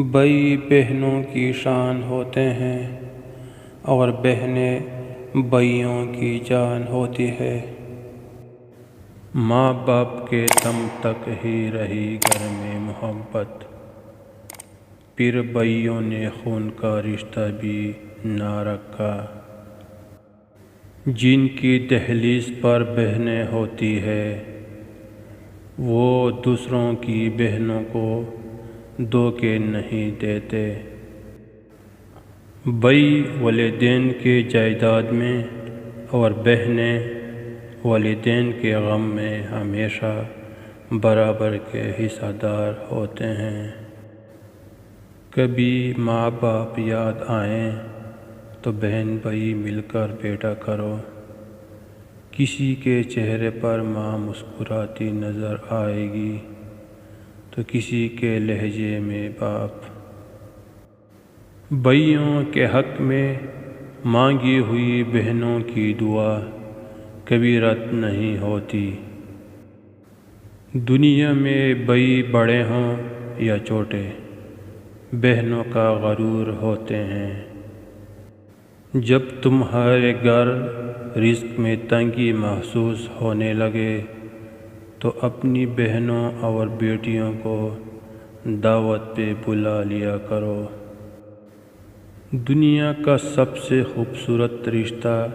بھائی بہنوں کی شان ہوتے ہیں اور بہنیں بھائیوں کی جان ہوتی ہے۔ ماں باپ کے دم تک ہی رہی گھر میں محبت، پھر بھائیوں نے خون کا رشتہ بھی نہ رکھا۔ جن کی دہلیز پر بہنیں ہوتی ہے وہ دوسروں کی بہنوں کو دھوکے نہیں دیتے۔ بھائی والدین کے جائیداد میں اور بہنیں والدین کے غم میں ہمیشہ برابر کے حصہ دار ہوتے ہیں۔ کبھی ماں باپ یاد آئیں تو بہن بھائی مل کر بیٹھا کرو۔ کسی کے چہرے پر ماں مسکراتی نظر آئے گی تو کسی کے لہجے میں باپ۔ بھائیوں کے حق میں مانگی ہوئی بہنوں کی دعا کبھی رد نہیں ہوتی۔ دنیا میں بھائی بڑے ہوں یا چھوٹے، بہنوں کا غرور ہوتے ہیں۔ جب تمہارے گھر رزق میں تنگی محسوس ہونے لگے تو اپنی بہنوں اور بیٹیوں کو دعوت پہ بلا لیا کرو۔ دنیا کا سب سے خوبصورت رشتہ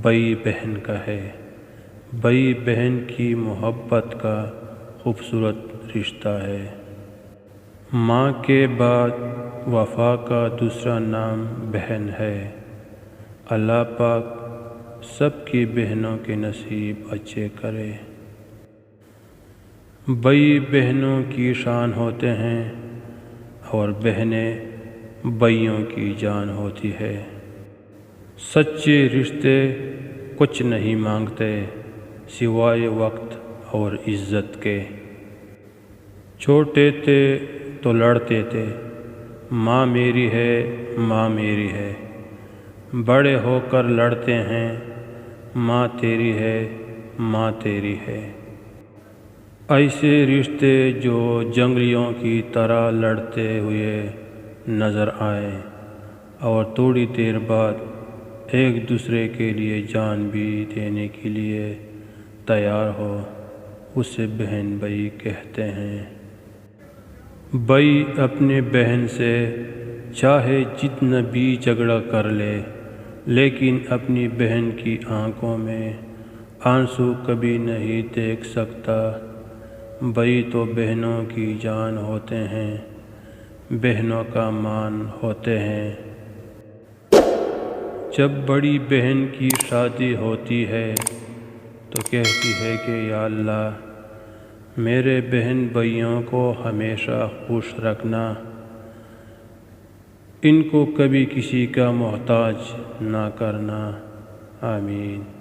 بھائی بہن کا ہے۔ بھائی بہن کی محبت کا خوبصورت رشتہ ہے۔ ماں کے بعد وفا کا دوسرا نام بہن ہے۔ اللہ پاک سب کی بہنوں کے نصیب اچھے کرے۔ بھائی بہنوں کی شان ہوتے ہیں اور بہنیں بھائیوں کی جان ہوتی ہے۔ سچے رشتے کچھ نہیں مانگتے سوائے وقت اور عزت کے۔ چھوٹے تھے تو لڑتے تھے، ماں میری ہے ماں میری ہے۔ بڑے ہو کر لڑتے ہیں، ماں تیری ہے ماں تیری ہے۔ ایسے رشتے جو جنگلیوں کی طرح لڑتے ہوئے نظر آئیں اور تھوڑی دیر بعد ایک دوسرے کے لیے جان بھی دینے کے لیے تیار ہو، اسے بہن بھائی کہتے ہیں۔ بھائی اپنے بہن سے چاہے جتنا بھی جھگڑا کر لے، لیکن اپنی بہن کی آنکھوں میں آنسو کبھی نہیں دیکھ سکتا۔ بھائی تو بہنوں کی جان ہوتے ہیں، بہنوں کا مان ہوتے ہیں۔ جب بڑی بہن کی شادی ہوتی ہے تو کہتی ہے کہ یا اللہ میرے بہن بھائیوں کو ہمیشہ خوش رکھنا، ان کو کبھی کسی کا محتاج نہ کرنا، آمین۔